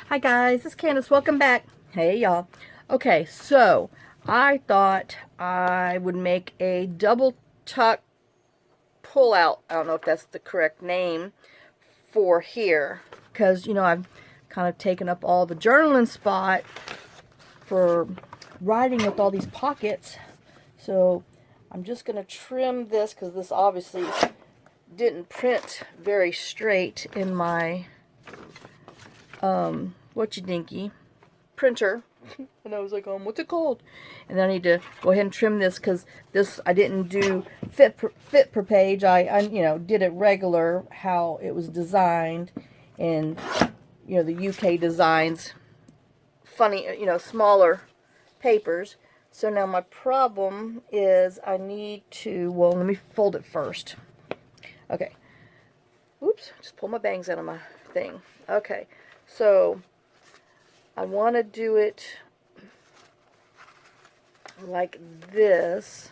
Hi guys, it's Candace. Welcome back. Hey y'all. Okay, so I thought I would make a double tuck pull out. I don't know if that's the correct name for here, because I've kind of taken up all the journaling spot for writing with all these pockets. So I'm just going to trim this because this obviously didn't print very straight in my whatcha-dinky printer. And I was like, what's it called? And then I need to go ahead and trim this because this I didn't do fit per page. I did it regular how it was designed, and the UK designs funny smaller papers. So now my problem is I need to, well, let me fold it first. Okay. Oops, just pull my bangs out of my thing. Okay. So I want to do it like this.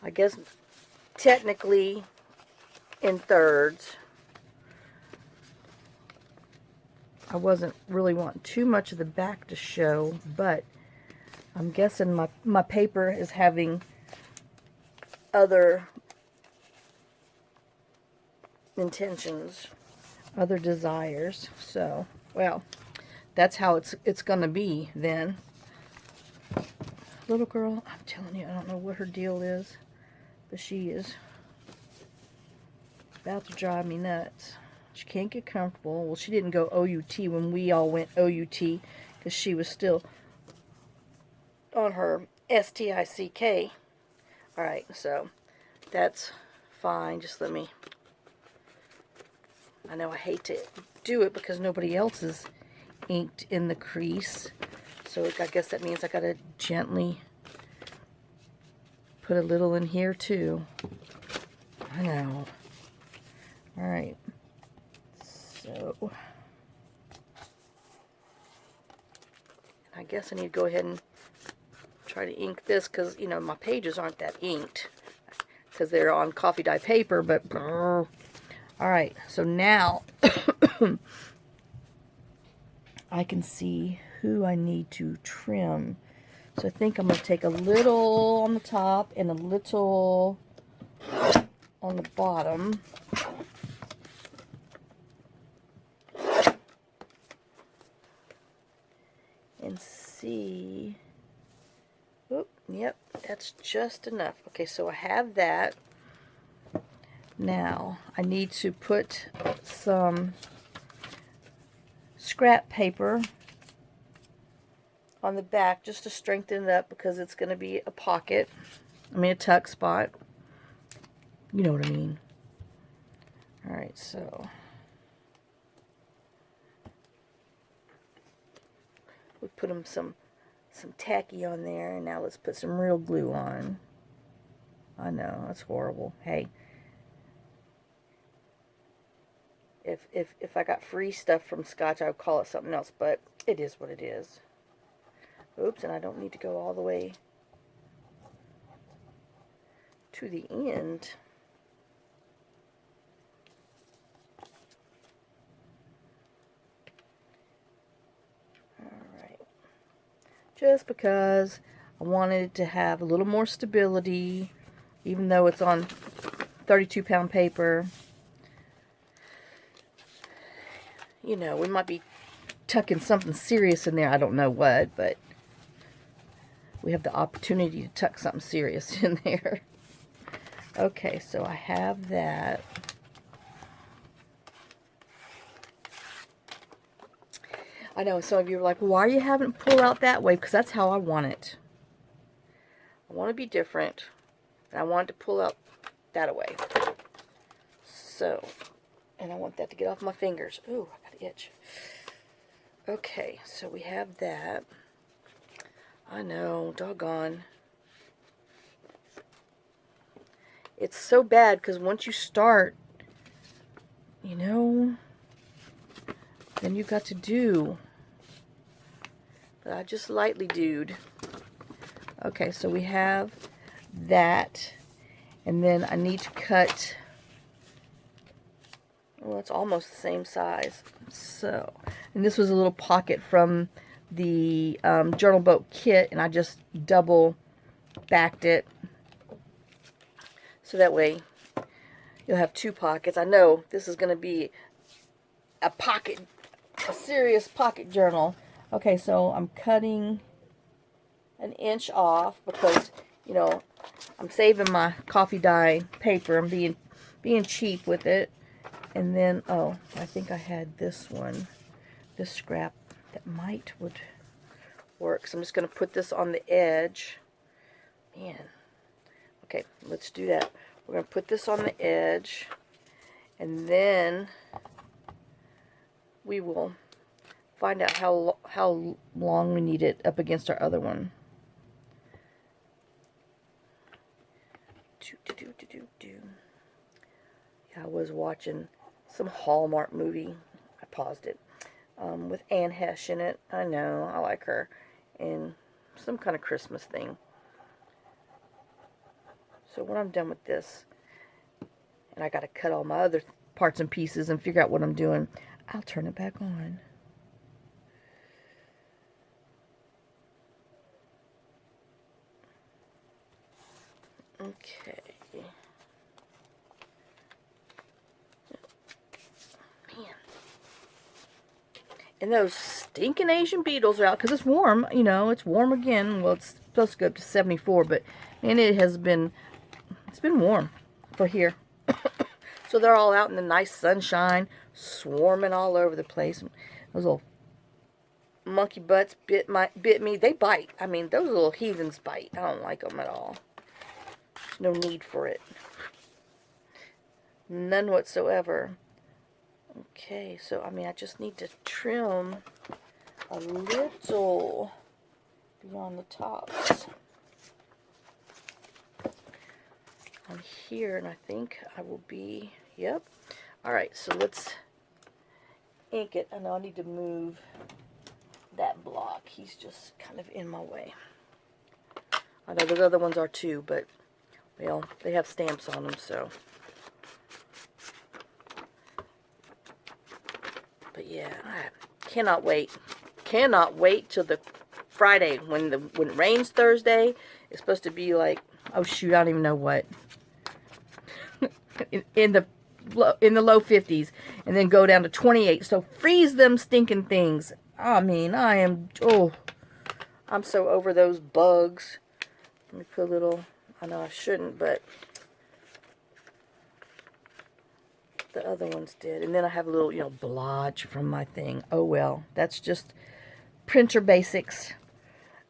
I guess technically in thirds. I wasn't really wanting too much of the back to show, but I'm guessing my paper is having other intentions, other desires. So, well, that's how it's gonna be then. Little girl, I'm telling you, I don't know what her deal is, but she is about to drive me nuts. She can't get comfortable. Well, she didn't go OUT when we all went OUT because she was still on her STICK. Alright, so that's fine. Just let me, I know I hate to do it because nobody else is inked in the crease. So I guess that means I gotta gently put a little in here too. I know. Alright. So I guess I need to go ahead and try to ink this because, my pages aren't that inked because they're on coffee dye paper, but alright, so now I can see who I need to trim. So I think I'm going to take a little on the top and a little on the bottom. And see. Oop, yep, that's just enough. Okay, so I have that. Now, I need to put some scrap paper on the back just to strengthen it up because it's going to be a pocket. I mean a tuck spot. You know what I mean. Alright, so we put them some tacky on there, and now let's put some real glue on. I know, that's horrible. Hey, if I got free stuff from Scotch, I would call it something else, but it is what it is. Oops, and I don't need to go all the way to the end. Alright. Just because I wanted it to have a little more stability, even though it's on 32-pound paper. We might be tucking something serious in there. I don't know what, but we have the opportunity to tuck something serious in there. Okay, so I have that. I know some of you are like, why are you having it pull out that way? Because that's how I want it. I want to be different, and I want it to pull out that way. So, and I want that to get off my fingers. Ooh, I got an itch. Okay, so we have that. I know, doggone. It's so bad because once you start, then you got to do. But I just lightly doed. Okay, so we have that. And then I need to cut Well, it's almost the same size. So, and this was a little pocket from the JournalBoat kit, and I just double backed it. So that way you'll have 2 pockets. I know this is going to be a serious pocket journal. Okay, so I'm cutting an inch off because, you know, I'm saving my coffee dye paper. I'm being cheap with it. And then, oh, I think I had this scrap that would work. So I'm just going to put this on the edge. Man. Okay, let's do that. We're going to put this on the edge, and then we will find out how long we need it up against our other one. Yeah, I was watching some Hallmark movie. I paused it. With Anne Hesh in it. I know, I like her. And some kind of Christmas thing. So when I'm done with this, and I got to cut all my other parts and pieces and figure out what I'm doing, I'll turn it back on. Okay. Man. And those stinking Asian beetles are out because it's warm. You know, it's warm again. Well, it's supposed to go up to 74, but man, it's been warm for here. So they're all out in the nice sunshine, swarming all over the place. Those little monkey butts bit me. They bite. I mean, those little heathens bite. I don't like them at all. There's no need for it. None whatsoever. Okay, so I mean, I just need to trim a little beyond the tops on here, and I think I will be, yep. Alright, so let's ink it. I know I need to move that block. He's just kind of in my way. I know those other ones are too, but, well, they have stamps on them, so. But yeah, I cannot wait. Cannot wait till the Friday when it rains Thursday. It's supposed to be like, oh shoot, I don't even know what. in the low 50s, and then go down to 28. So freeze them stinking things. I mean, I'm so over those bugs. Let me put a little, I know I shouldn't, but the other ones did. And then I have a little, blotch from my thing. Oh well, that's just printer basics.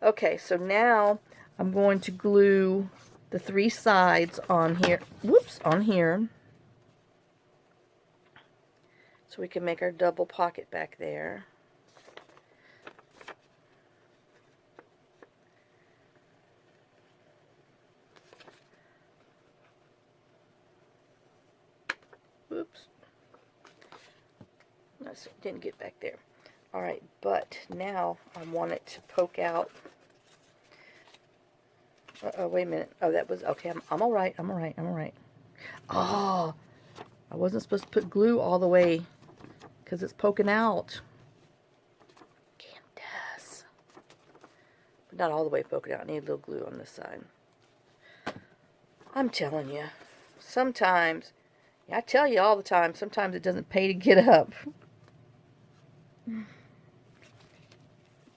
Okay, so now I'm going to glue the 3 sides on here. Whoops, on here. So we can make our double pocket back there. Whoops. No, so it didn't get back there. Alright, but now I want it to poke out. Oh, wait a minute. Oh, that was, okay, I'm alright, I'm alright. Oh, I wasn't supposed to put glue all the way because it's poking out. Candace. But not all the way poking out. I need a little glue on this side. I'm telling you, sometimes, I tell you all the time, sometimes it doesn't pay to get up.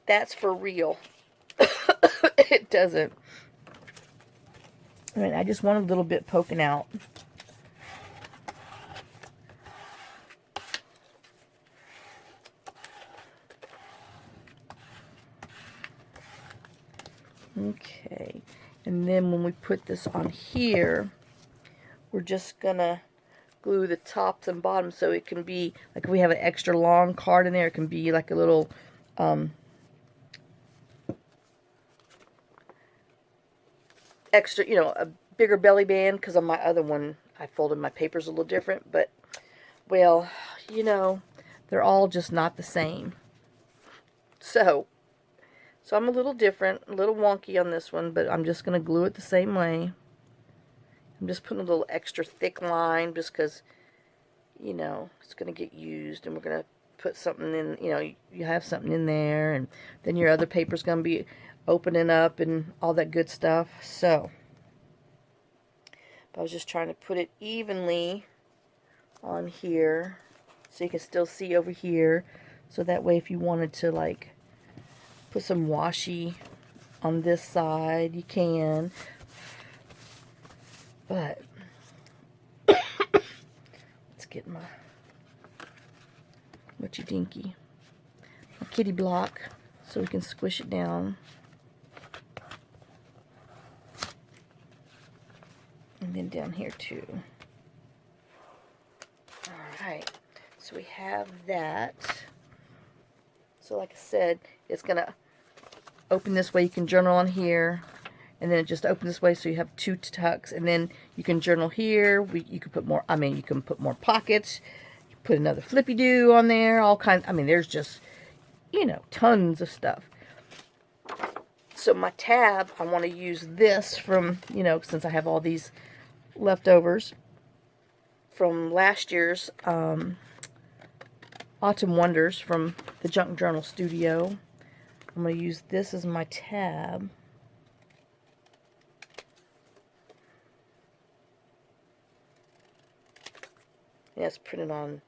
That's for real. It doesn't. I mean, I just want a little bit poking out. Okay. And then when we put this on here, we're just gonna glue the tops and bottoms so it can be, like if we have an extra long card in there, it can be like a little, extra, a bigger belly band, because on my other one, I folded my papers a little different, but, well, they're all just not the same. So I'm a little different, a little wonky on this one, but I'm just going to glue it the same way. I'm just putting a little extra thick line just because, you know, it's going to get used, and we're going to put something in, you know, you have something in there, and then your other paper's going to be opening up and all that good stuff. So, I was just trying to put it evenly on here so you can still see over here, so that way if you wanted to like put some washi on this side, you can. But let's get my whatchy dinky, my kitty block, so we can squish it down. And then down here too. Alright, so we have that. So like I said, it's going to open this way. You can journal on here. And then it just opens this way, so you have two tucks. And then you can journal here. You can put more, I mean, you can put more pockets. You put another flippy-doo on there. All kinds, I mean, there's just, you know, tons of stuff. So my tab, I want to use this from, you know, since I have all these leftovers from last year's Autumn Wonders from TheJunkJournalStudio. I'm going to use this as my tab. Yeah, it's printed on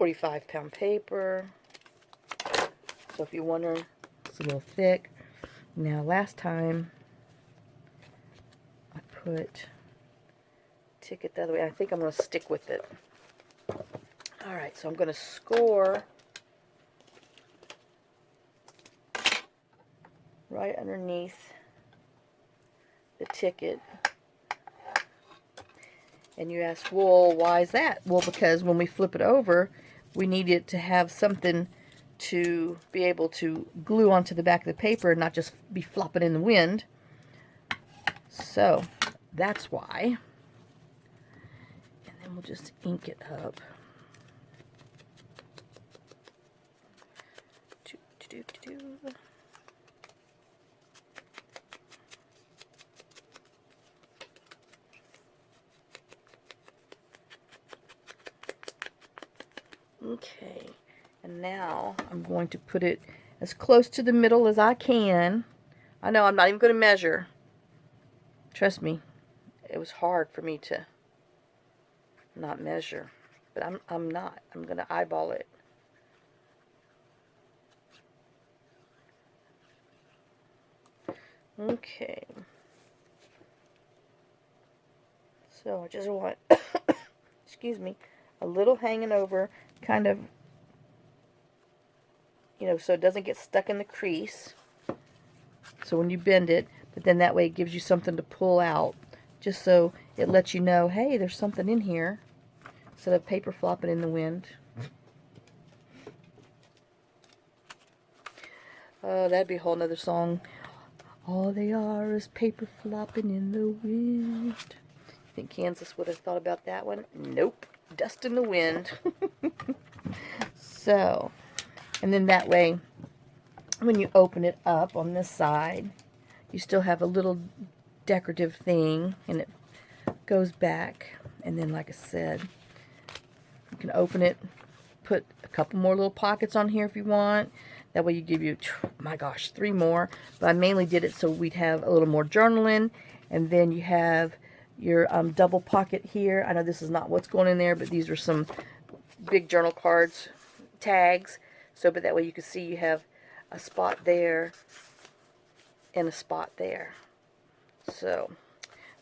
45-pound paper. So if you're wondering, it's a little thick. Now last time I put ticket the other way. I think I'm going to stick with it. Alright, so I'm going to score right underneath the ticket. And you ask, well, why is that? Well, because when we flip it over, we need it to have something to be able to glue onto the back of the paper and not just be flopping in the wind. So that's why. And then we'll just ink it up. Okay, and now I'm going to put it as close to the middle as I can. I know I'm not even going to measure. Trust me, it was hard for me to not measure, but I'm not. I'm going to eyeball it. Okay. So I just want, excuse me, a little hanging over, kind of, you know, so it doesn't get stuck in the crease. So when you bend it, but then that way it gives you something to pull out, just so it lets you know, hey, there's something in here, instead of paper flopping in the wind. Oh, that'd be a whole nother song. All they are is paper flopping in the wind. Think Kansas would have thought about that one? Nope. Dust in the wind. So, and then that way, when you open it up on this side, you still have a little decorative thing, and it goes back. And then, like I said, you can open it, put a couple more little pockets on here if you want. That way you give you, my gosh, 3 more. But I mainly did it so we'd have a little more journaling. And then you have your double pocket here. I know this is not what's going in there, but these are some big journal cards, tags. So, but that way you can see you have a spot there and a spot there. So,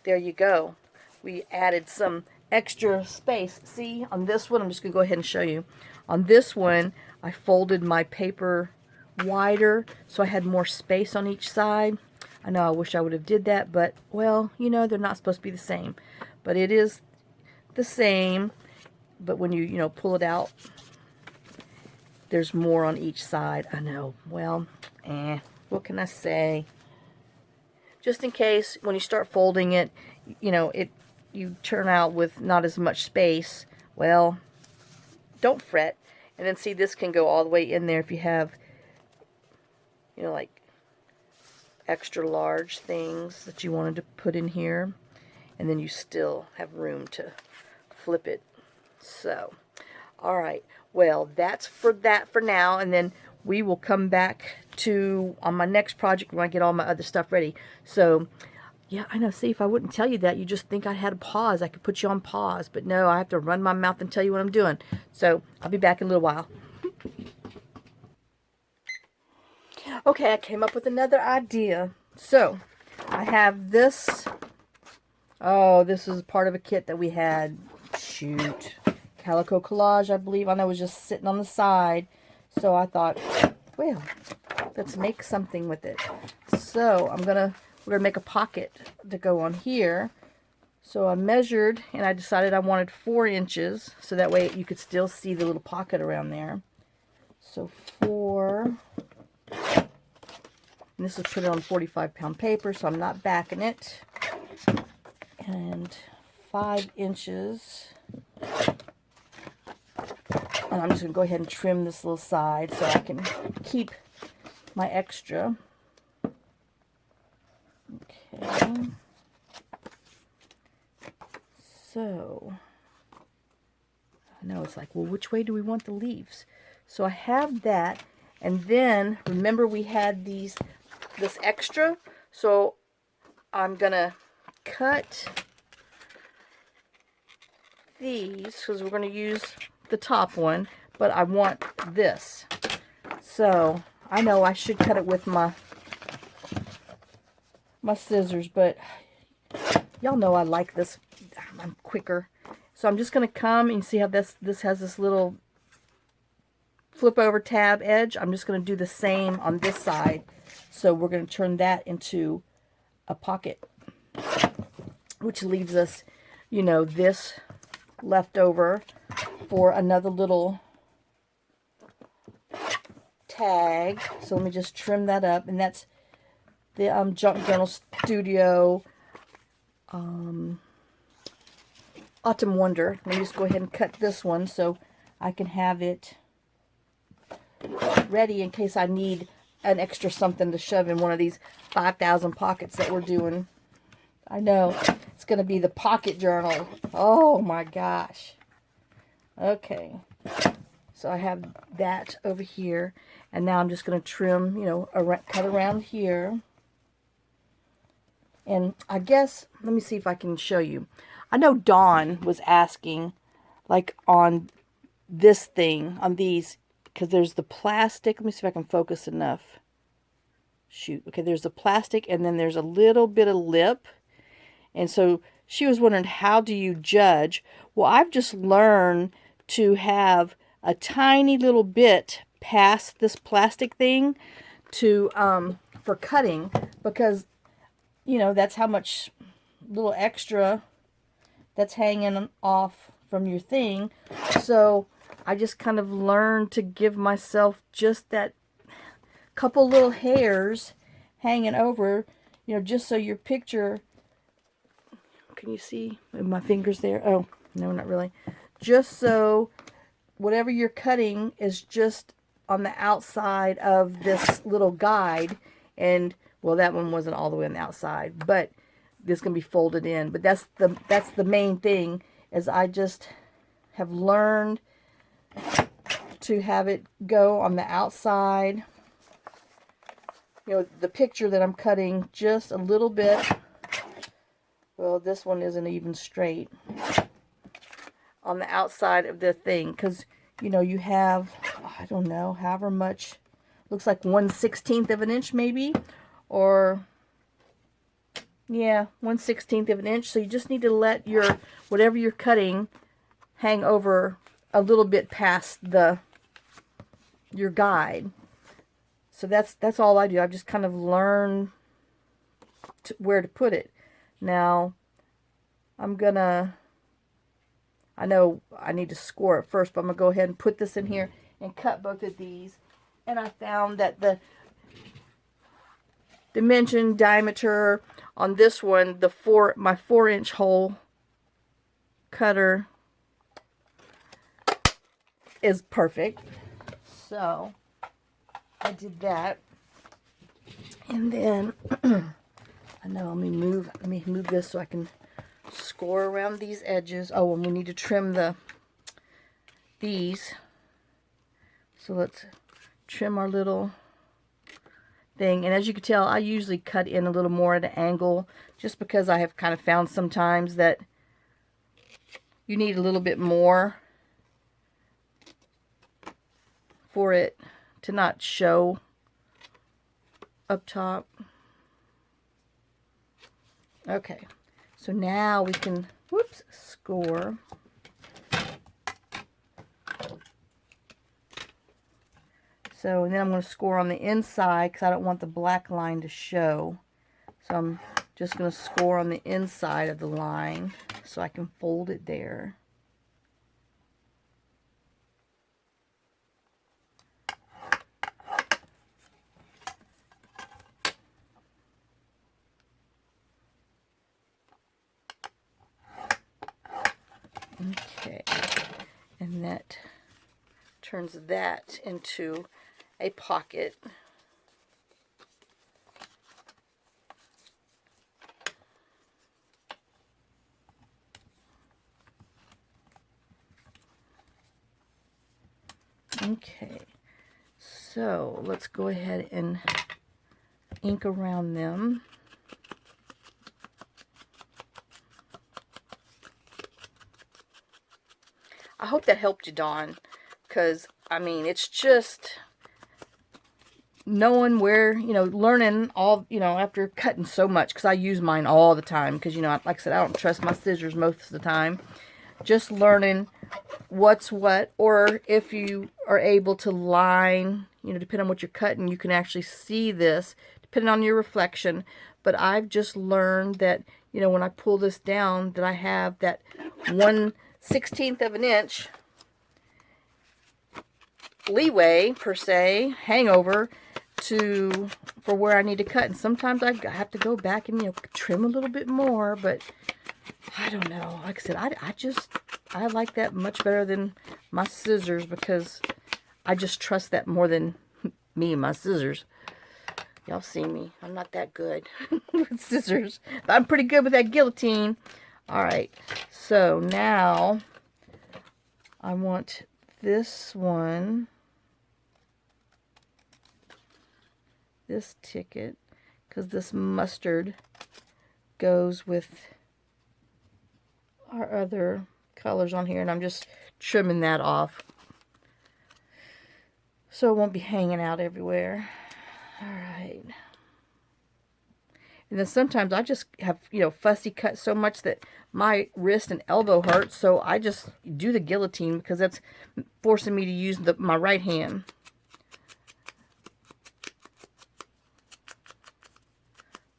there you go. We added some extra space. See, on this one, I'm just going to go ahead and show you. On this one, I folded my paper wider so I had more space on each side. I know I wish I would have did that, but, well, you know, they're not supposed to be the same. But it is the same, but when you know, pull it out, there's more on each side. I know, well, what can I say? Just in case, when you start folding it, you know, you turn out with not as much space, well, don't fret. And then see, this can go all the way in there if you have, you know, like extra large things that you wanted to put in here. And then you still have room to flip it. So, all right. Well, that's for that for now, and then we will come back to on my next project when I get all my other stuff ready. So, yeah, I know. See, if I wouldn't tell you that, you just think I had a pause. I could put you on pause, but no, I have to run my mouth and tell you what I'm doing. So, I'll be back in a little while. Okay, I came up with another idea. So, I have this. Oh, this is part of a kit that we had. Shoot. CalicoCollage, I believe. I know it was just sitting on the side. So I thought, well, let's make something with it. So we're gonna make a pocket to go on here. So I measured and I decided I wanted 4 inches, so that way you could still see the little pocket around there. So 4, and this is put it on 45-pound paper, so I'm not backing it. And 5 inches. And I'm just going to go ahead and trim this little side so I can keep my extra. Okay. So, I know it's like, well, which way do we want the leaves? So I have that. And then, remember we had this extra? So I'm going to cut these because we're going to use the top one, but I want this. So I know I should cut it with my scissors, but y'all know I like this. I'm quicker. So I'm just going to come and see how this has this little flip over tab edge. I'm just going to do the same on this side. So we're going to turn that into a pocket, which leaves us, you know, this left over for another little tag. So let me just trim that up, and that's the TheJournalStudio Autumn Wonder. Let me just go ahead and cut this one so I can have it ready in case I need an extra something to shove in one of these 5,000 pockets that we're doing. I know, it's going to be the pocket journal. Oh my gosh. Okay, so I have that over here, and now I'm just going to trim, you know, cut around here. And I guess, let me see if I can show you. I know Dawn was asking, like on this thing, on these, because there's the plastic. Let me see if I can focus enough. Shoot, okay, there's the plastic, and then there's a little bit of lip. And so she was wondering, how do you judge? Well, I've just learned to have a tiny little bit past this plastic thing to for cutting, because, you know, that's how much little extra that's hanging off from your thing. So I just kind of learned to give myself just that couple little hairs hanging over, you know, just so your picture, can you see my fingers there? Oh, no, not really. Just so whatever you're cutting is just on the outside of this little guide. And, well, that one wasn't all the way on the outside, but this can be folded in. But that's the main thing, is I just have learned to have it go on the outside. You know, the picture that I'm cutting just a little bit. Well, this one isn't even straight. On the outside of the thing, because, you know, you have, I don't know, however much, looks like 1/16 of an inch maybe, or, yeah, 1/16 of an inch. So you just need to let your, whatever you're cutting, hang over a little bit past your guide. So that's all I do. I've just kind of learned where to put it. Now, I know I need to score it first, but I'm going to go ahead and put this in here and cut both of these. And I found that the dimension, diameter on this one, my 4-inch hole cutter is perfect. So I did that. And then, I know, let me move this so I can score around these edges. Oh, and we need to trim these. So let's trim our little thing. And as you can tell, I usually cut in a little more at an angle, just because I have kind of found sometimes that you need a little bit more for it to not show up top. Okay, so now we can, whoops, score. So, and then I'm going to score on the inside because I don't want the black line to show. So I'm just going to score on the inside of the line so I can fold it there. Okay, and that turns that into a pocket. Okay, so let's go ahead and ink around them. I hope that helped you, Dawn, because, I mean, it's just knowing where, you know, learning all, you know, after cutting so much, because I use mine all the time, because, you know, like I said, I don't trust my scissors most of the time. Just learning what's what, or if you are able to line, you know, depending on what you're cutting, you can actually see this, depending on your reflection. But I've just learned that, you know, when I pull this down, that I have that 1/16 of an inch leeway, per se, hangover for where I need to cut. And sometimes I have to go back and, you know, trim a little bit more, but I don't know. Like I said, I like that much better than my scissors, because I just trust that more than me and my scissors. Y'all see me. I'm not that good with scissors, but I'm pretty good with that guillotine. Alright, so now I want this one, this ticket, because this mustard goes with our other colors on here, and I'm just trimming that off so it won't be hanging out everywhere. Alright. And then sometimes I just have, you know, fussy cut so much that my wrist and elbow hurt, so I just do the guillotine because that's forcing me to use my right hand.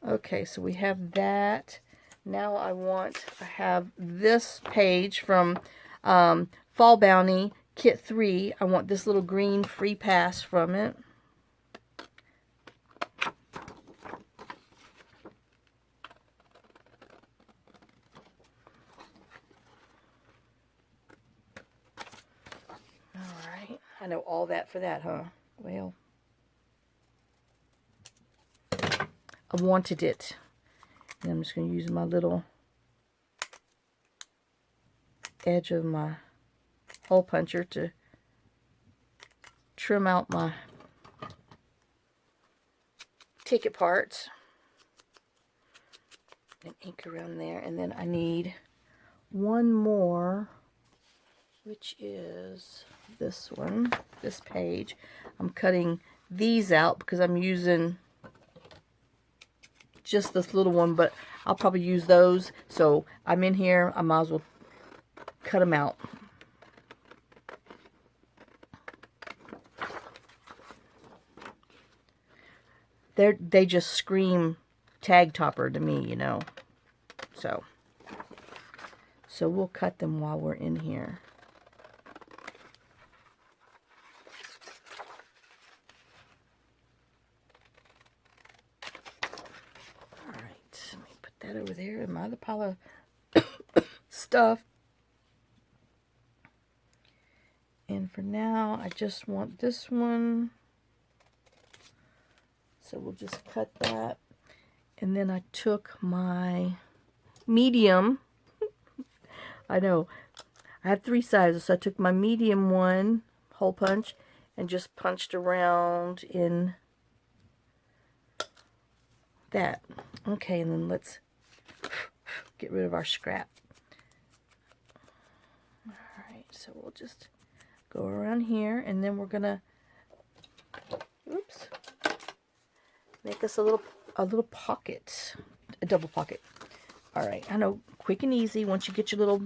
Okay, so we have that. Now I have this page from Fall Bounty Kit 3. I want this little green free pass from it. Alright, I know all that for that, huh? Well, I wanted it. And I'm just going to use my little edge of my hole puncher to trim out my ticket parts and ink around there. And then I need one more, which is this one, this page. I'm cutting these out because I'm using just this little one, but I'll probably use those. So I'm in here, I might as well cut them out. They just scream tag topper to me, you know. So we'll cut them while we're in here. Alright, let me put that over there in my other pile of stuff. And for now, I just want this one. So we'll just cut that. And then I took my medium I know. I have 3 sizes, so I took my medium one, hole punch, and just punched around in that. Okay, and then let's get rid of our scrap. Alright, so we'll just go around here, and then we're gonna, oops, make us a little pocket, a double pocket. Alright, I know, quick and easy once you get your little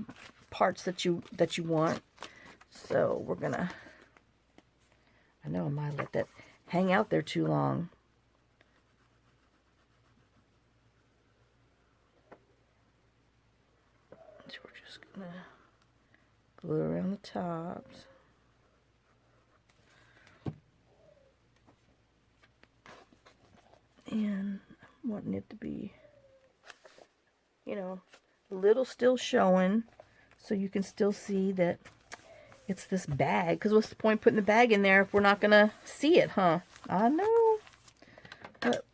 parts that you want. So we're gonna, I know I might let that hang out there too long. So we're just gonna glue around the tops. And I'm wanting it to be, you know, a little still showing, so you can still see that it's this bag. Because what's the point putting the bag in there if we're not gonna see it, huh? I know, but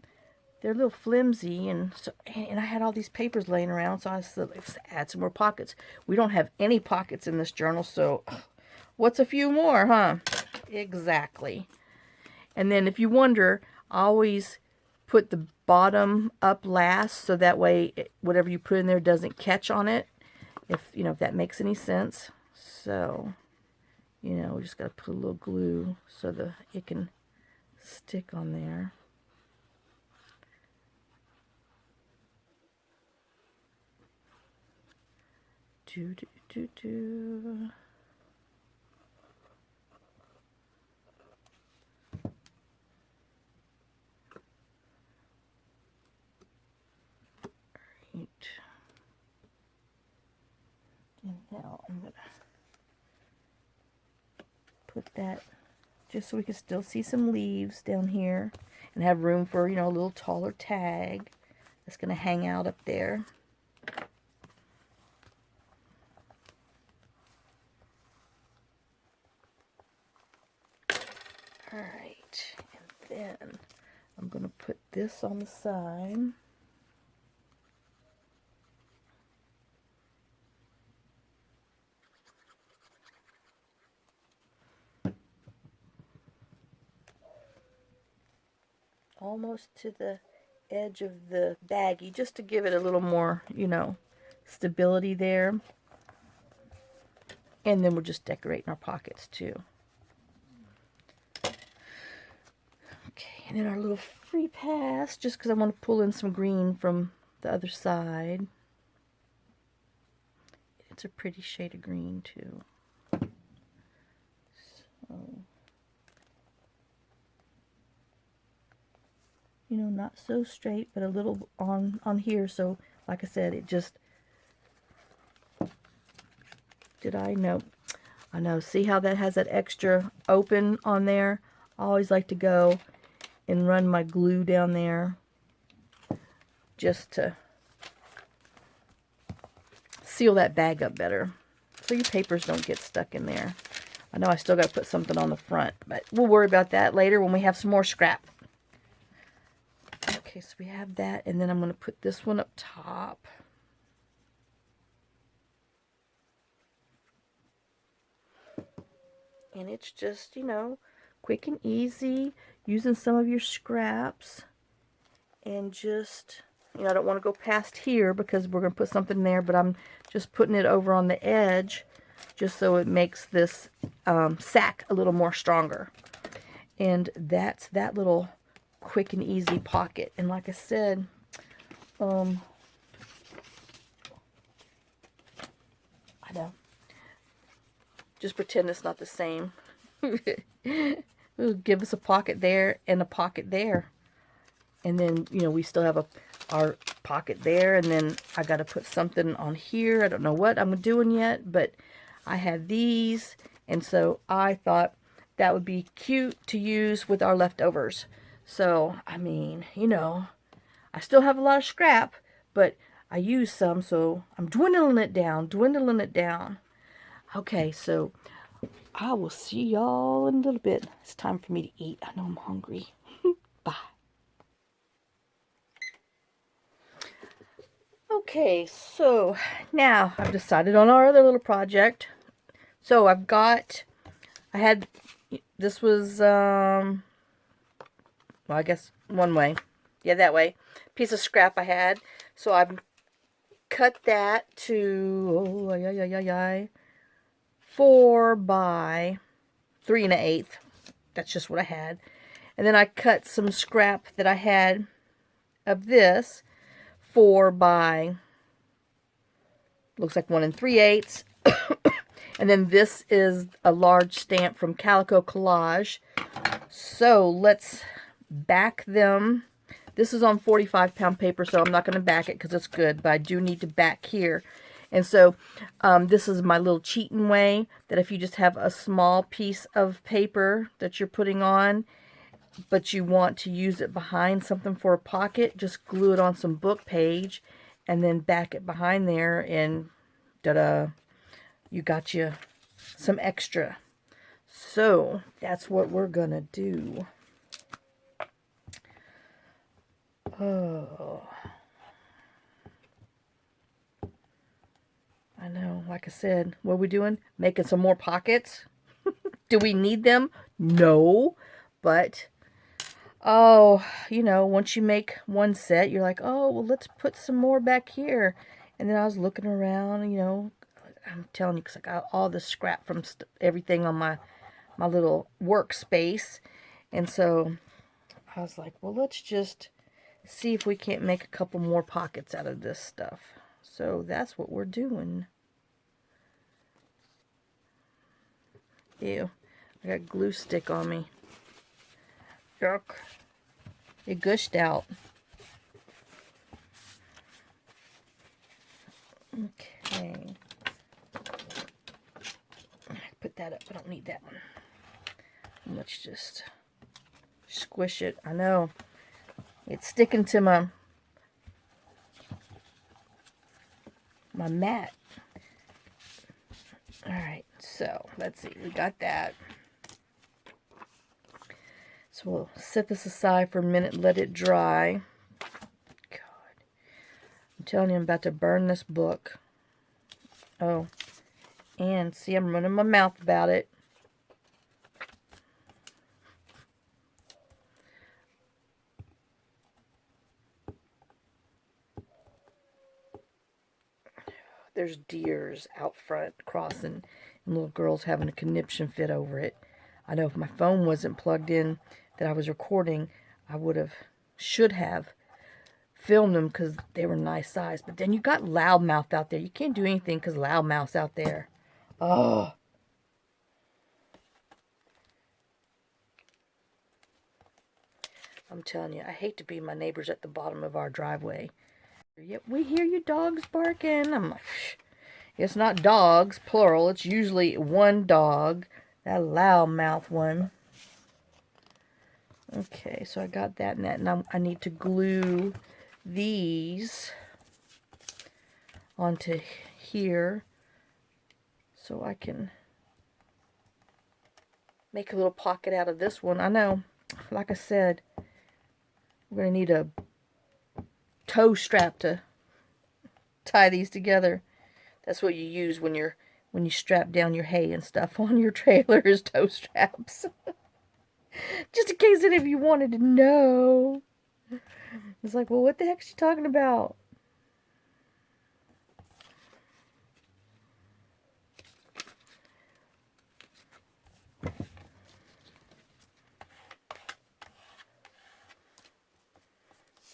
they're a little flimsy, and so, and I had all these papers laying around, so I said, let's add some more pockets. We don't have any pockets in this journal, so what's a few more, huh? Exactly. And then if you wonder, I always put the bottom up last, so that way whatever you put in there doesn't catch on it, if you know, if that makes any sense. So, you know, we just got to put a little glue so it can stick on there. Do. Right. And now I'm gonna put that just so we can still see some leaves down here and have room for, you know, a little taller tag that's gonna hang out up there. Alright, and then I'm going to put this on the side. Almost to the edge of the baggie, just to give it a little more, you know, stability there. And then we're just decorating our pockets too. Okay, and then our little free pass, just because I want to pull in some green from the other side. It's a pretty shade of green too. So, you know, not so straight, but a little on here. So, like I said, it just, did I know? I know. See how that has that extra open on there? I always like to go and run my glue down there just to seal that bag up better so your papers don't get stuck in there. I know I still got to put something on the front, but we'll worry about that later when we have some more scrap. Okay, so we have that, and then I'm going to put this one up top. And it's just, you know, quick and easy, using some of your scraps. And just, you know, I don't want to go past here because we're going to put something there, but I'm just putting it over on the edge just so it makes this sack a little more stronger. And that's that little quick and easy pocket. And like I said, I know, just pretend it's not the same. It'll give us a pocket there and a pocket there. And then, you know, we still have our pocket there. And then I got to put something on here. I don't know what I'm doing yet, but I have these. And so I thought that would be cute to use with our leftovers. So, I mean, you know, I still have a lot of scrap, but I used some. So I'm dwindling it down, Okay, so I will see y'all in a little bit. It's time for me to eat. I know I'm hungry. Bye. Okay, so now I've decided on our other little project. So this was, well, I guess one way. Yeah, that way. Piece of scrap I had. So I've cut that to, 4 by 3 1/8. That's just what I had. And then I cut some scrap that I had of this 4 by, looks like 1 3/8. And then this is a large stamp from CalicoCollage. So let's back them. This is on 45-pound paper, so I'm not going to back it because it's good, but I do need to back here. And so this is my little cheating way, that if you just have a small piece of paper that you're putting on, but you want to use it behind something for a pocket, just glue it on some book page and then back it behind there, and ta-da, you got you some extra. So that's what we're gonna do. Oh, I know, like I said, what are we doing? Making some more pockets? Do we need them? No, but oh, once you make one set, you're like, oh, well, let's put some more back here. And then I was looking around, I'm telling you, because I got all the scrap from everything on my little workspace. And so I was like, well, let's just see if we can't make a couple more pockets out of this stuff. So that's what we're doing. Ew, I got glue stick on me. Yuck. It gushed out. Okay. Put that up. I don't need that one. Let's just squish it. I know. It's sticking to my mat. Alright, so let's see. We got that. So we'll set this aside for a minute, let it dry. God. I'm telling you, I'm about to burn this book. Oh. And see, I'm running my mouth about it. There's deers out front crossing, and little girls having a conniption fit over it. I know if my phone wasn't plugged in that I was recording, I should have filmed them because they were nice size. But then you got loudmouth out there. You can't do anything because loudmouth's out there. Oh. I'm telling you, I hate to be my neighbors at the bottom of our driveway. Yep, we hear you dogs barking. I'm like, shh. It's not dogs, plural. It's usually one dog. That loudmouth one. Okay, so I got that and that. Now I need to glue these onto here so I can make a little pocket out of this one. I know, like I said, we're going to need a tow strap to tie these together. That's what you use when you strap down your hay and stuff on your trailer, is tow straps. Just in case any of you wanted to know. It's like, well, what the heck is she talking about?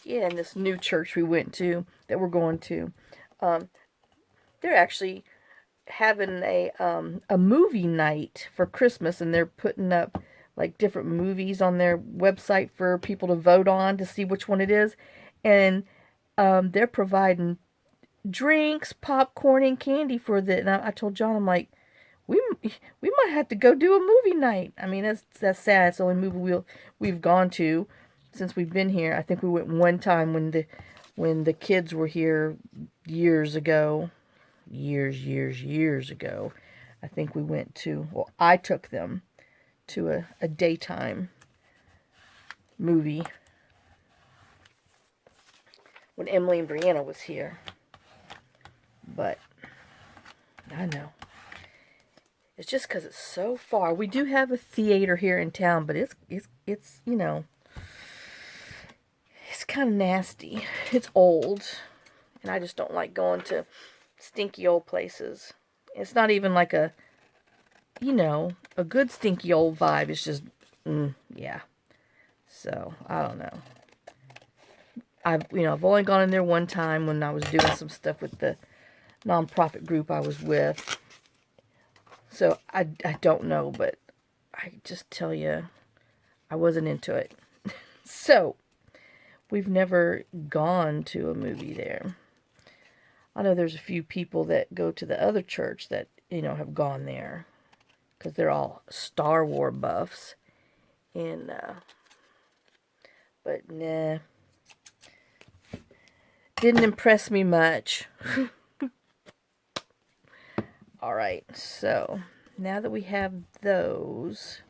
Yeah, in this new church we went to, that we're going to, they're actually having a movie night for Christmas, and they're putting up like different movies on their website for people to vote on to see which one it is, and they're providing drinks, popcorn, and candy for the. And I told John, I'm like, we might have to go do a movie night. I mean, that's sad. It's the only movie we've gone to since we've been here. I think we went one time when the kids were here years ago. Years ago. I think we went to, well, I took them to a daytime movie when Emily and Brianna was here. But I know. It's just because it's so far. We do have a theater here in town, but it's you know, it's kind of nasty. It's old, and I just don't like going to stinky old places. It's not even like a, you know, a good stinky old vibe. It's just, yeah. So, I don't know. I've only gone in there one time when I was doing some stuff with the nonprofit group I was with. So, I don't know, but I just tell you, I wasn't into it. So, we've never gone to a movie there. I know there's a few people that go to the other church that, you know, have gone there. Because they're all Star Wars buffs. And, but nah. Didn't impress me much. Alright, so now that we have those,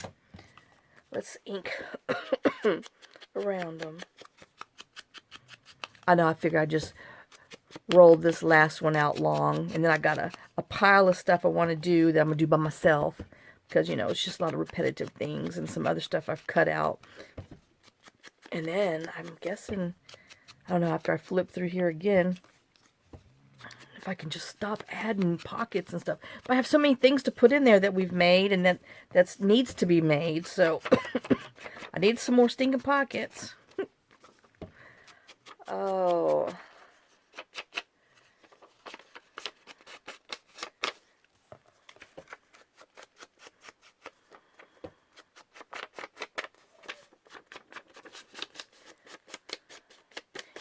let's ink around them. I know, I figure I just rolled this last one out long, and then I got a pile of stuff I want to do that I'm going to do by myself, because, you know, it's just a lot of repetitive things, and some other stuff I've cut out. And then, I'm guessing, I don't know, after I flip through here again, if I can just stop adding pockets and stuff. But I have so many things to put in there that we've made, and that needs to be made, so I need some more stinking pockets. Oh.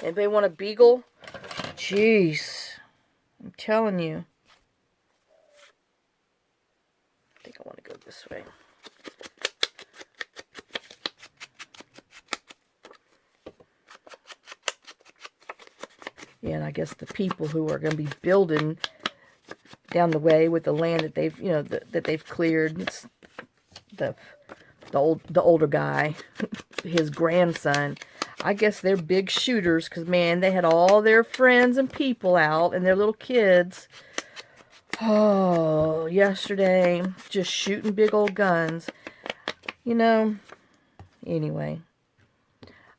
Anybody want a beagle? Jeez. I'm telling you. I think I want to go this way. Yeah, and I guess the people who are going to be building down the way with the land that they've, you know, that they've cleared, it's the older guy, his grandson. I guess they're big shooters because, man, they had all their friends and people out and their little kids. Oh, yesterday, just shooting big old guns. You know, anyway,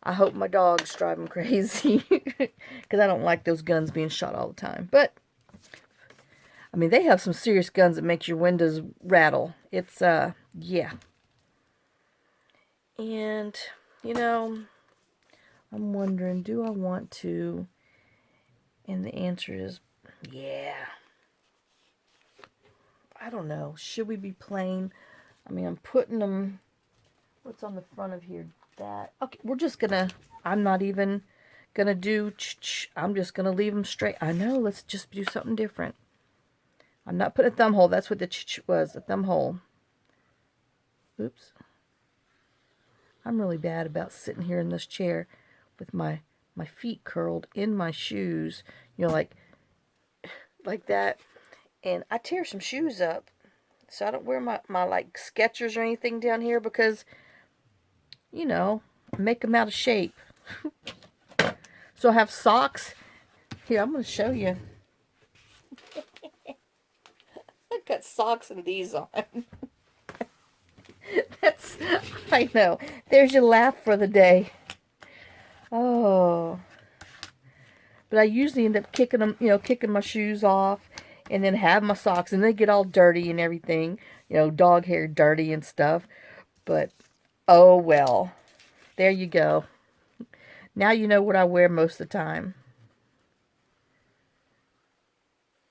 I hope my dogs drive them crazy because I don't like those guns being shot all the time. But, I mean, they have some serious guns that make your windows rattle. It's, yeah. And, you know, I'm wondering, do I want to? And the answer is, yeah. I don't know. Should we be plain? I mean, I'm putting them, what's on the front of here? That. Okay, we're just going to, I'm not even going to do, I'm just going to leave them straight. I know, let's just do something different. I'm not putting a thumb hole. That's what the was, a thumb hole. Oops. I'm really bad about sitting here in this chair with my feet curled in my shoes, you know, like that. And I tear some shoes up, so I don't wear my like Skechers or anything down here because, you know, make them out of shape. So I have socks. Here, I'm going to show you. I've got socks and these on. That's, I know. There's your laugh for the day. Oh. But I usually end up kicking them, you know, kicking my shoes off and then have my socks and they get all dirty and everything, you know, dog hair dirty and stuff. But, oh well. There you go. Now you know what I wear most of the time.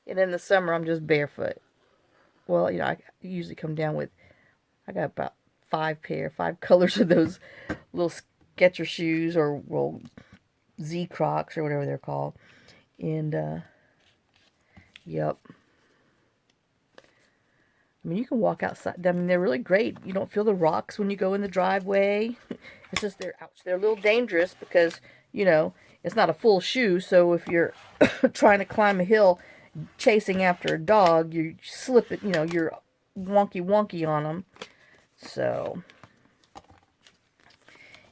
And in the summer, I'm just barefoot. Well, you know, I usually come down with, I got about 5 colors of those little Skechers shoes or, well, Z Crocs or whatever they're called. And, yep. I mean, you can walk outside. I mean, they're really great. You don't feel the rocks when you go in the driveway. It's just they're a little dangerous because, you know, it's not a full shoe. So if you're trying to climb a hill, chasing after a dog, you slip it, you know, you're wonky on them. So,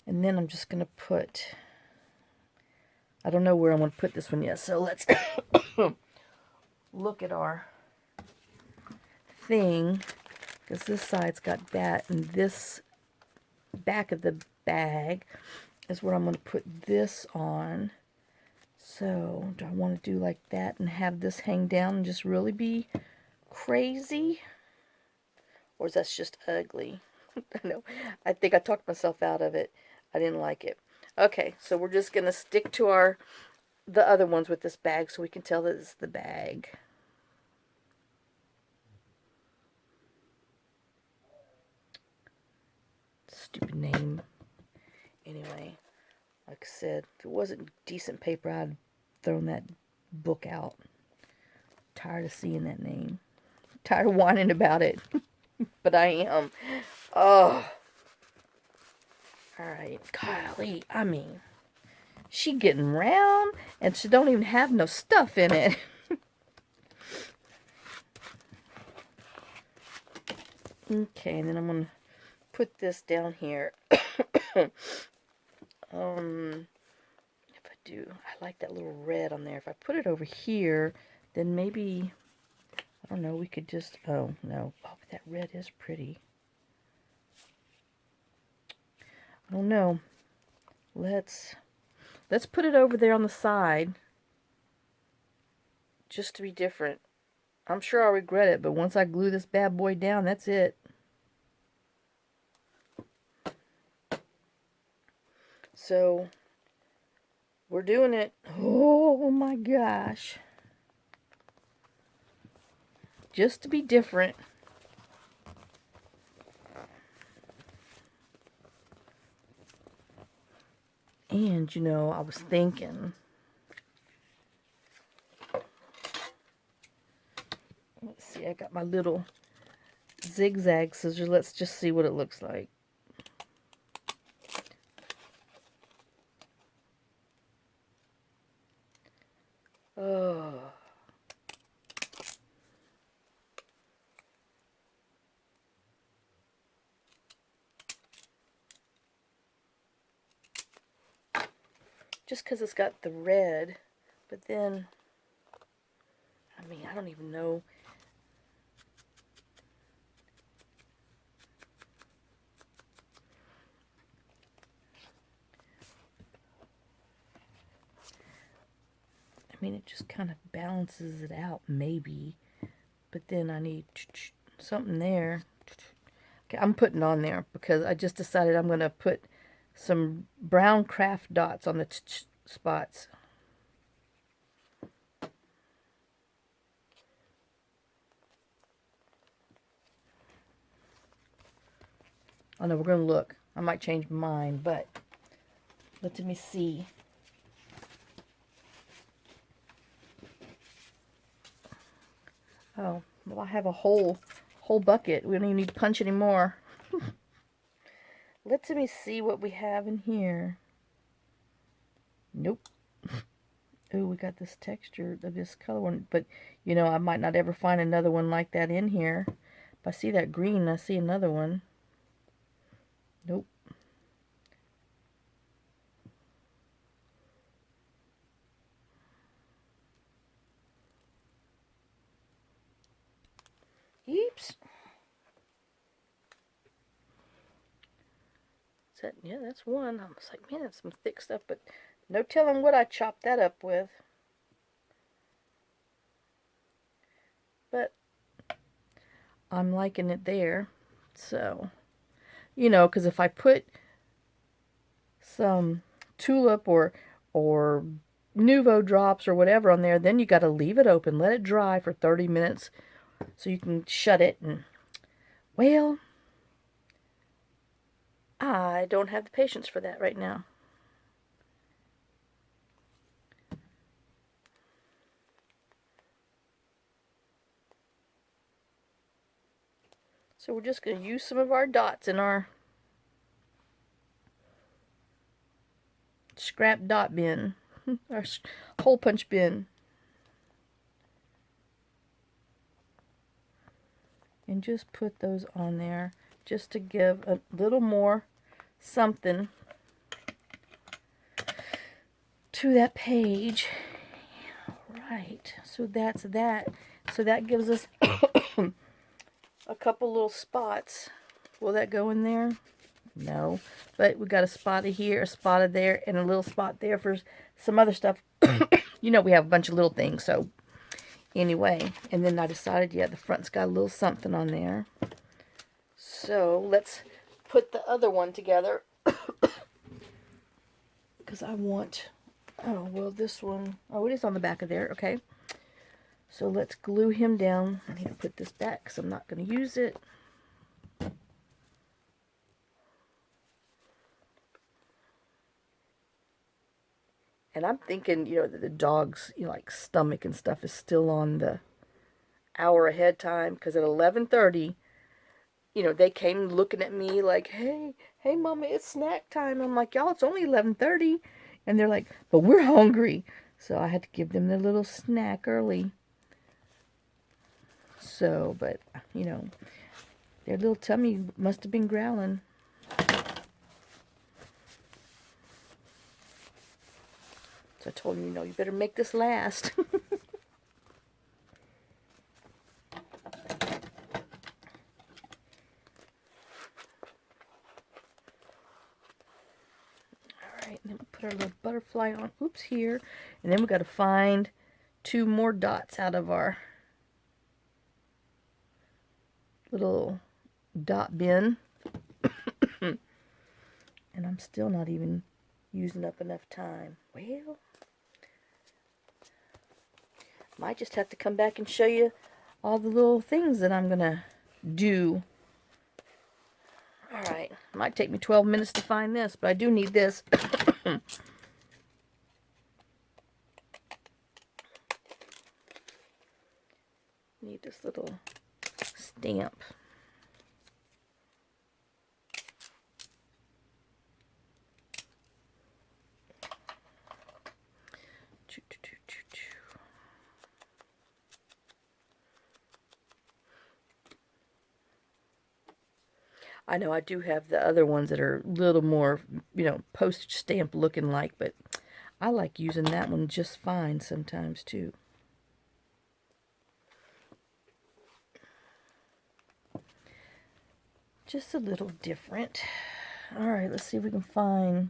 and then I'm just going to put, I don't know where I'm going to put this one yet. So let's look at our thing, because this side's got that, and this back of the bag is where I'm going to put this on. So do I want to do like that and have this hang down and just really be crazy? Or is that just ugly? I know. I think I talked myself out of it. I didn't like it. Okay, so we're just going to stick to the other ones with this bag so we can tell that it's the bag. Stupid name. Anyway, like I said, if it wasn't decent paper, I'd thrown that book out. Tired of seeing that name. Tired of whining about it. But I am. Oh. Alright, golly, I mean, she getting round, and she don't even have no stuff in it. Okay, and then I'm going to put this down here. If I do, I like that little red on there. If I put it over here, then maybe, I don't know, we could just, oh, no. Oh, but that red is pretty. I don't know. Let's put it over there on the side, just to be different. I'm sure I'll regret it, but once I glue this bad boy down, that's it. So, we're doing it. Oh my gosh. Just to be different. And, you know, I was thinking, let's see, I got my little zigzag scissors. Let's just see what it looks like. Oh. Just because it's got the red, but then, I mean, I don't even know. I mean, it just kind of balances it out, maybe. But then I need something there. Okay, I'm putting on there because I just decided I'm going to put some brown craft dots on the spots. Oh no, we're going to look. I might change my mind, but let me see. Oh, well, I have a whole bucket. We don't even need to punch anymore. Let me see what we have in here. Nope. Oh, we got this texture of this color one, but you know, I might not ever find another one like that in here. If I see that green, I see another one. Nope. Eeps. Yeah, that's one. I was like, man, that's some thick stuff, but no telling what I chopped that up with. But I'm liking it there. So, you know, because if I put some tulip or Nuvo drops or whatever on there, then you got to leave it open, let it dry for 30 minutes so you can shut it. And, well, I don't have the patience for that right now. So we're just going to use some of our dots in our scrap dot bin, our hole punch bin. And just put those on there just to give a little more something to that page. All right. right, so that's that. So that gives us a couple little spots. Will that go in there? No. But we got a spot here, a spot there, and a little spot there for some other stuff. You know, we have a bunch of little things, so anyway. And then I decided, yeah, the front's got a little something on there. So let's put the other one together. Because I want, oh, well, this one, oh, it is on the back of there, okay. So let's glue him down. I need to put this back because I'm not going to use it. And I'm thinking, you know, that the dog's, you know, like stomach and stuff is still on the hour ahead time. Because at 11:30, you know, they came looking at me like, hey, Mama, it's snack time. I'm like, y'all, it's only 11:30. And they're like, but we're hungry. So I had to give them their little snack early. So, but, you know, their little tummy must have been growling. So I told him, you know, you better make this last. Alright, and then we'll put our little butterfly on, oops, here. And then we got to find 2 more dots out of our little dot bin. And I'm still not even using up enough time. Well, might just have to come back and show you all the little things that I'm gonna do. Alright, might take me 12 minutes to find this, but I do need this. Need this little stamp. I know I do have the other ones that are a little more, you know, postage stamp looking like, but I like using that one just fine sometimes too. Just a little different. Alright, let's see if we can find,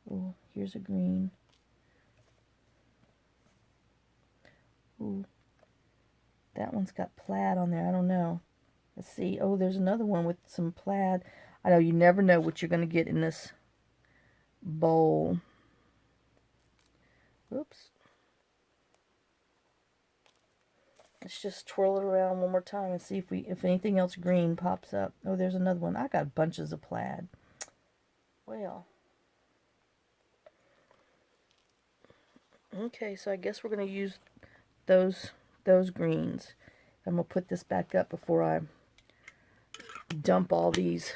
oh, here's a green. Ooh, that one's got plaid on there, I don't know. Let's see. Oh, there's another one with some plaid. I know you never know what you're going to get in this bowl. Oops. Let's just twirl it around one more time and see if anything else green pops up. Oh, there's another one. I got bunches of plaid. Well. Okay, so I guess we're going to use those greens. I'm going to put this back up before I dump all these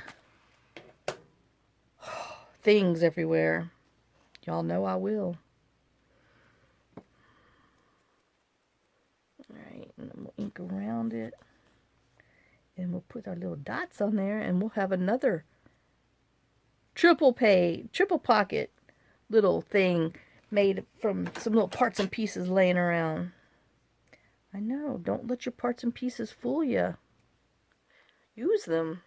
things everywhere. Y'all know I will. Alright, and then we'll ink around it. And we'll put our little dots on there, and we'll have another triple pocket little thing made from some little parts and pieces laying around. I know, don't let your parts and pieces fool you. Use them.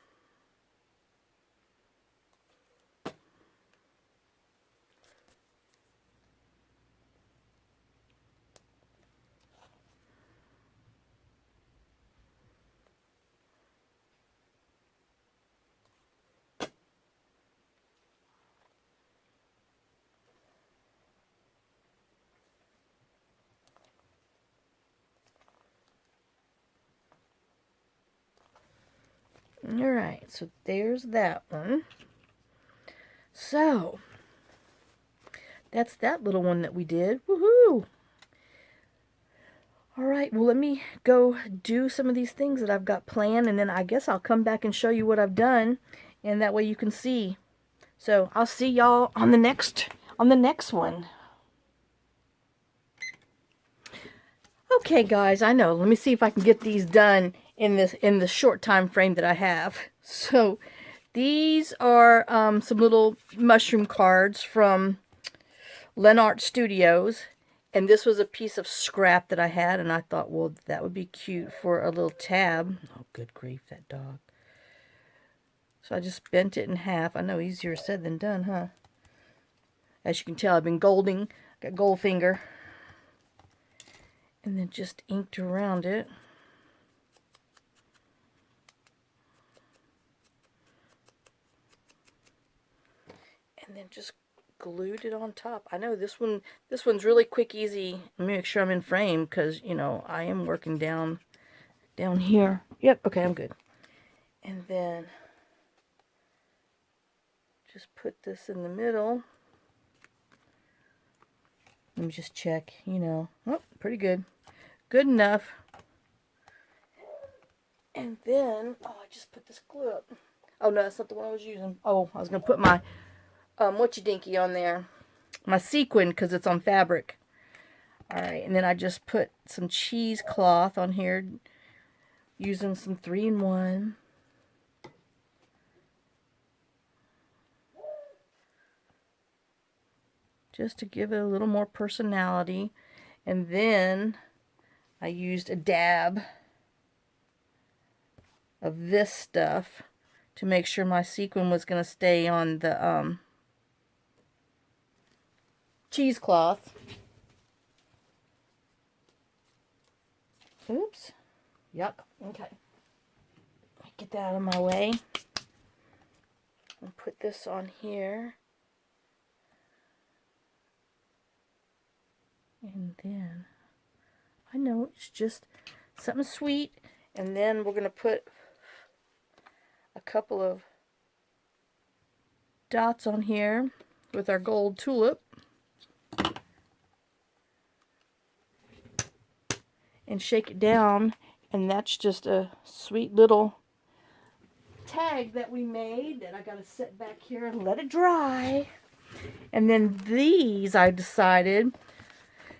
Alright, so there's that one. So, that's that little one that we did. Woohoo! Alright, well, let me go do some of these things that I've got planned, and then I guess I'll come back and show you what I've done, and that way you can see. So, I'll see y'all on the next one. Okay, guys, I know. Let me see if I can get these done in the short time frame that I have. So, these are some little mushroom cards from LenArtStudios, And this was a piece of scrap that I had, and I thought, well, that would be cute for a little tab. Oh, good grief, that dog. So I just bent it in half. I know, easier said than done, huh? As you can tell, I've been golding. Got gold finger. And then just inked around it. And then just glued it on top. I know this one's really quick, easy. Let me make sure I'm in frame, because, you know, I am working down here. Yep, okay, I'm good. And then just put this in the middle. Let me just check, you know. Oh, pretty good. Good enough. And then, oh, I just put this glue up. Oh, no, that's not the one I was using. Oh, I was going to put my whatcha-dinky on there. My sequin, because it's on fabric. Alright, and then I just put some cheesecloth on here, using some 3-in-1. Just to give it a little more personality. And then I used a dab of this stuff to make sure my sequin was going to stay on the cheesecloth. Oops. Yuck. Okay. Get that out of my way. And put this on here. And then, I know, it's just something sweet. And then we're going to put a couple of dots on here with our gold tulip. And shake it down. And that's just a sweet little tag that we made that I got to set back here and let it dry. And then these, I decided,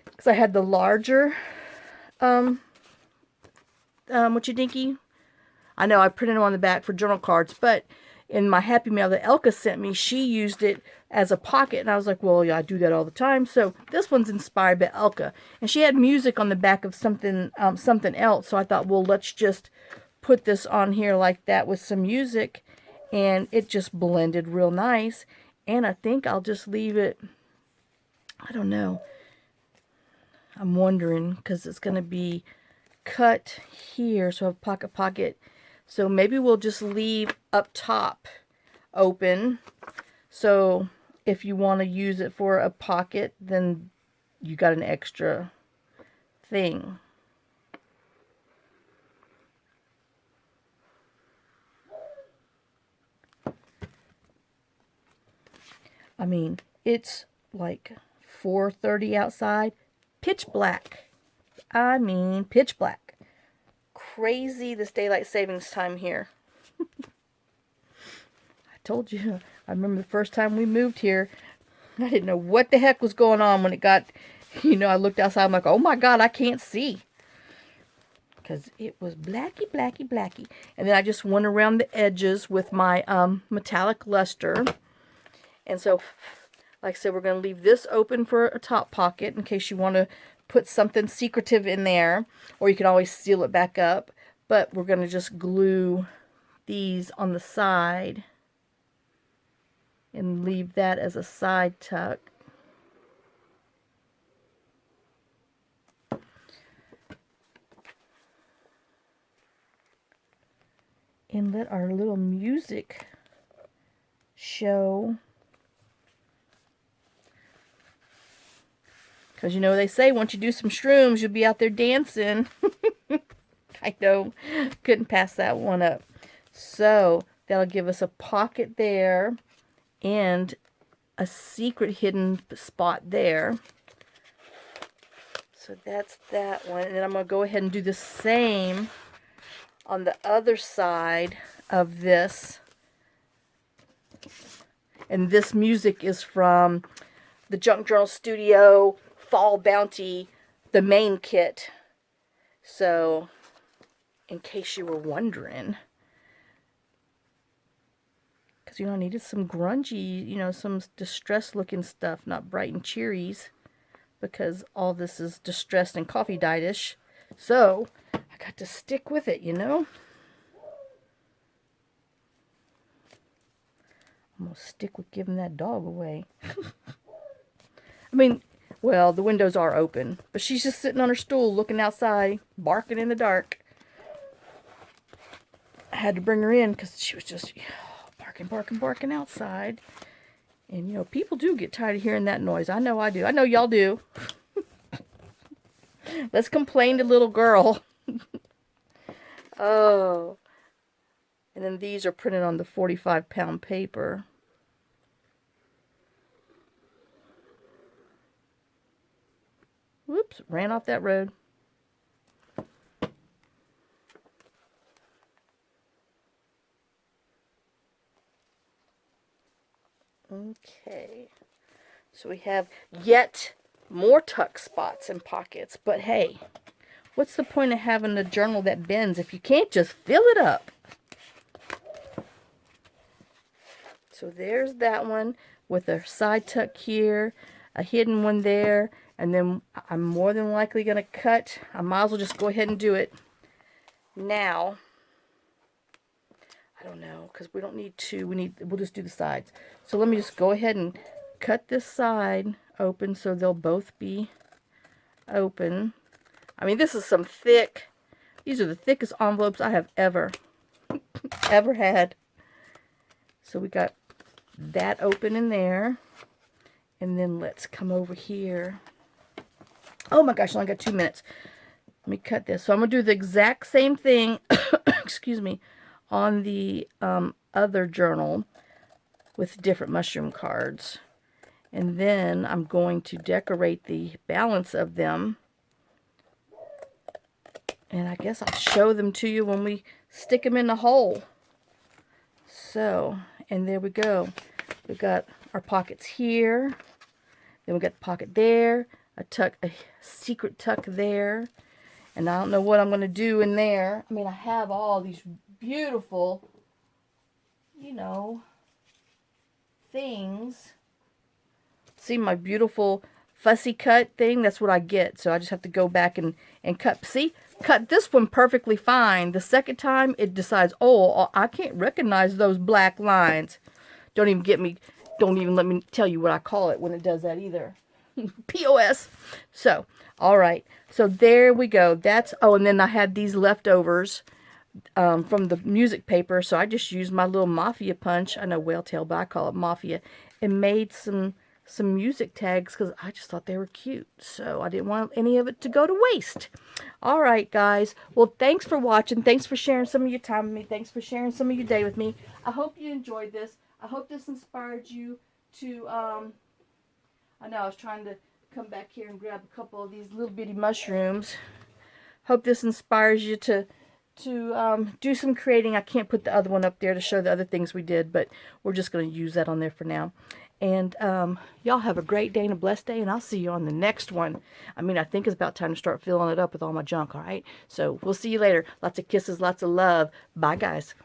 because I had the larger whatcha-dinky. I know I printed them on the back for journal cards, but in my Happy Mail that Elka sent me, she used it as a pocket, and I was like, well, yeah, I do that all the time. So this one's inspired by Elka, and she had music on the back of something else. So I thought, well, let's just put this on here like that with some music, and it just blended real nice. And I think I'll just leave it, I don't know, I'm wondering, because it's going to be cut here, so I have pocket. So maybe we'll just leave up top open. So if you want to use it for a pocket, then you got an extra thing. I mean, it's like 4:30 outside. Pitch black. I mean, pitch black. Crazy this daylight savings time here. I told you. I remember the first time we moved here, I didn't know what the heck was going on when it got, you know, I looked outside, I'm like, oh my God, I can't see. Because it was blacky, blacky, blacky. And then I just went around the edges with my metallic luster. And so, like I said, we're going to leave this open for a top pocket in case you want to put something secretive in there. Or you can always seal it back up. But we're going to just glue these on the side. And leave that as a side tuck. And let our little music show. Because, you know, they say once you do some shrooms, you'll be out there dancing. I know. Couldn't pass that one up. So, that'll give us a pocket there. And a secret hidden spot there. So, that's that one. And then I'm going to go ahead and do the same on the other side of this. And this music is from the TheJunkJournalStudio Fall Bounty, the main kit. So, in case you were wondering. Because, you know, I needed some grungy, you know, some distressed looking stuff, not bright and cheeries. because all this is distressed and coffee dyed-ish. So I got to stick with it, you know. I'm going to stick with giving that dog away. I mean, well, the windows are open, but she's just sitting on her stool looking outside, barking in the dark. I had to bring her in because she was just barking outside. And, you know, people do get tired of hearing that noise. I know I do. I know y'all do. Let's complain to little girl. Oh. And then these are printed on the 45-pound paper. Whoops, ran off that road. Okay, so we have yet more tuck spots and pockets, but hey, what's the point of having a journal that bends if you can't just fill it up? So there's that one with a side tuck here, a hidden one there, and then I'm more than likely going to cut. I might as well just go ahead and do it now. I don't know, because we don't need two. We'll just do the sides. So let me just go ahead and cut this side open so they'll both be open. I mean, this is some thick, these are the thickest envelopes I have ever had. So we got that open in there. And then let's come over here. Oh my gosh, I only got 2 minutes. Let me cut this. So I'm going to do the exact same thing, excuse me, on the other journal with different mushroom cards. And then I'm going to decorate the balance of them. And I guess I'll show them to you when we stick them in the hole. So, and there we go. We've got our pockets here. Then we got the pocket there. A secret tuck there. And I don't know what I'm going to do in there. I mean, I have all these beautiful, you know, things. See my beautiful fussy cut thing? That's what I get. So I just have to go back and cut. See? Cut this one perfectly fine. The second time, it decides, oh, I can't recognize those black lines. Don't even let me tell you what I call it when it does that either. POS. So, all right. So there we go. That's, oh, and then I had these leftovers from the music paper. So I just used my little Mafia punch. I know whale tail, but I call it Mafia. And made some music tags because I just thought they were cute. So I didn't want any of it to go to waste. All right, guys. Well, thanks for watching. Thanks for sharing some of your time with me. Thanks for sharing some of your day with me. I hope you enjoyed this. I hope this inspired you to, I know I was trying to come back here and grab a couple of these little bitty mushrooms. Hope this inspires you to do some creating. I can't put the other one up there to show the other things we did, but we're just going to use that on there for now. And y'all have a great day and a blessed day, and I'll see you on the next one. I mean, I think it's about time to start filling it up with all my junk, all right? So we'll see you later. Lots of kisses, lots of love. Bye, guys.